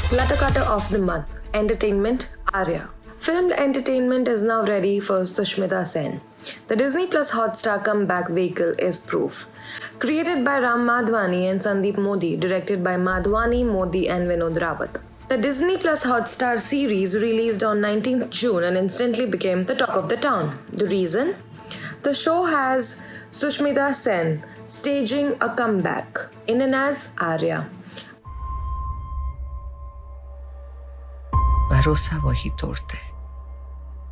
Clutter Cutter of the Month. Entertainment, Arya. Filmed entertainment is now ready for Sushmita Sen. The Disney Plus Hotstar comeback vehicle is proof. Created by Ram Madhwani and Sandeep Modi, directed by Madhwani, Modi and Vinod Rawat. The Disney Plus Hotstar series released on 19th June and instantly became the talk of the town. The reason? The show has Sushmita Sen staging a comeback, in and as Arya. भरोसा वही तोड़ते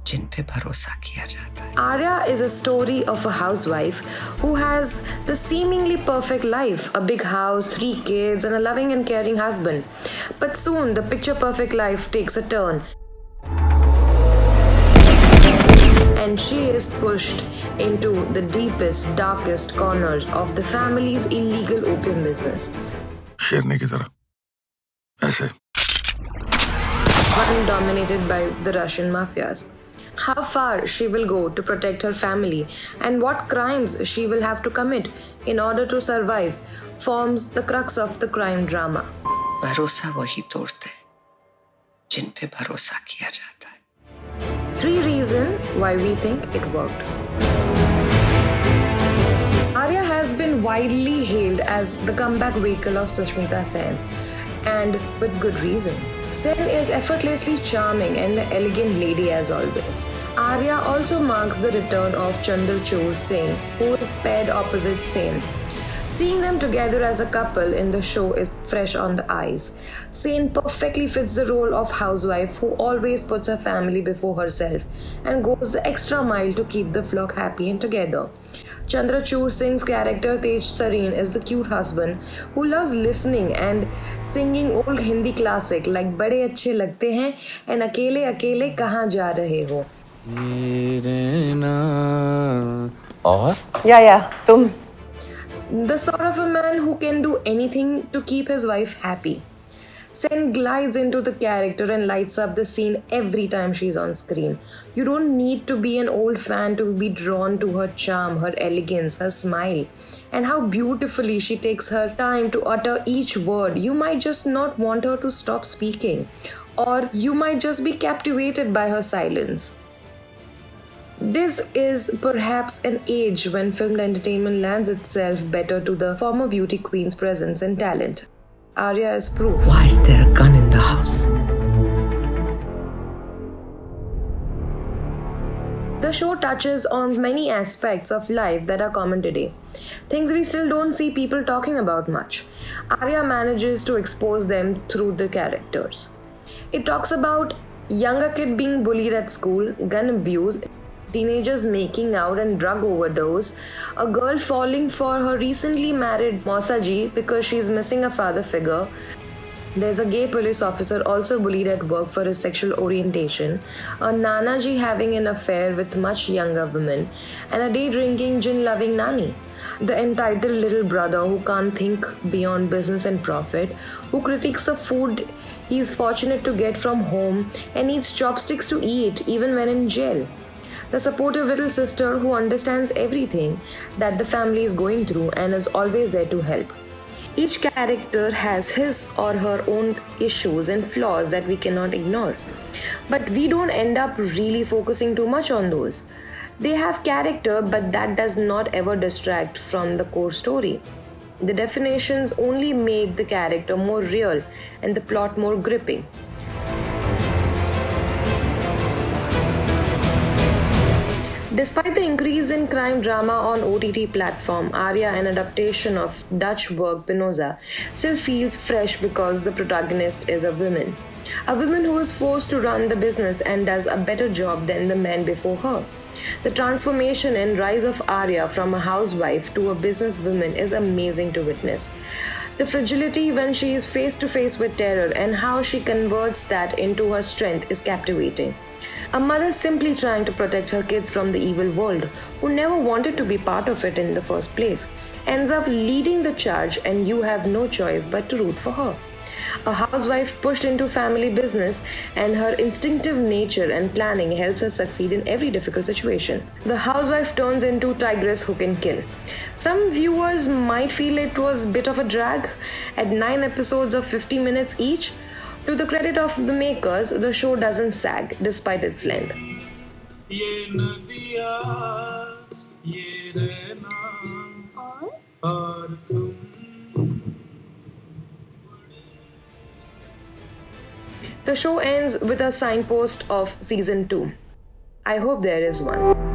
जिन पे भरोसा किया जाता है. Arya is a story of a housewife who has the seemingly perfect life, a big house, 3 kids, and a loving and caring husband. But soon the picture perfect life takes a turn, and she is pushed into the deepest, darkest corners of the family's illegal opium business. शेरनी की तरह ऐसे. One dominated by the Russian mafias. How far she will go to protect her family and what crimes she will have to commit in order to survive forms the crux of the crime drama. भरोसा वही तोड़ते जिन पे भरोसा किया जाता है. 3 reasons why we think it worked. Arya has been widely hailed as the comeback vehicle of Sushmita Sen, and with good reason. Sen is effortlessly charming and the elegant lady as always. Arya also marks the return of Chandrachud Singh, who is paired opposite Sen. Seeing them together as a couple in the show is fresh on the eyes. Sen perfectly fits the role of housewife who always puts her family before herself and goes the extra mile to keep the flock happy and together. Chandrachud Singh's character Tej Sareen is the cute husband who loves listening and singing old Hindi classic like बड़े अच्छे लगते हैं and अकेले अकेले कहाँ जा रहे हो. और या तुम. The sort of a man who can do anything to keep his wife happy. Sen glides into the character and lights up the scene every time she's on screen. You don't need to be an old fan to be drawn to her charm, her elegance, her smile, and how beautifully she takes her time to utter each word. You might just not want her to stop speaking, or you might just be captivated by her silence. This is perhaps an age when filmed entertainment lends itself better to the former beauty queen's presence and talent. Arya is proof. Why is there a gun in the house? The show touches on many aspects of life that are common today. Things we still don't see people talking about much. Arya manages to expose them through the characters. It talks about younger kid being bullied at school, gun abuse, teenagers making out and drug overdose, a girl falling for her recently married Mausaji because she's missing a father figure. There's a gay police officer also bullied at work for his sexual orientation, a Nanaji having an affair with much younger women, and a day-drinking, gin-loving nanny. The entitled little brother who can't think beyond business and profit, who critiques the food he's fortunate to get from home and needs chopsticks to eat even when in jail. The supportive little sister who understands everything that the family is going through and is always there to help. Each character has his or her own issues and flaws that we cannot ignore. But we don't end up really focusing too much on those. They have character, but that does not ever distract from the core story. The definitions only make the character more real and the plot more gripping. Despite the increase in crime drama on OTT platform, Arya, an adaptation of Dutch work Pinoza, still feels fresh because the protagonist is a woman. A woman who is forced to run the business and does a better job than the men before her. The transformation and rise of Arya from a housewife to a businesswoman is amazing to witness. The fragility when she is face to face with terror and how she converts that into her strength is captivating. A mother simply trying to protect her kids from the evil world, who never wanted to be part of it in the first place, ends up leading the charge and you have no choice but to root for her. A housewife pushed into family business, and her instinctive nature and planning helps her succeed in every difficult situation. The housewife turns into Tigress who can kill. Some viewers might feel it was a bit of a drag. At 9 episodes of 50 minutes each, to the credit of the makers, the show doesn't sag despite its length. ये नदिया ये रहना और तुम The show ends with a signpost of season 2. I hope there is one.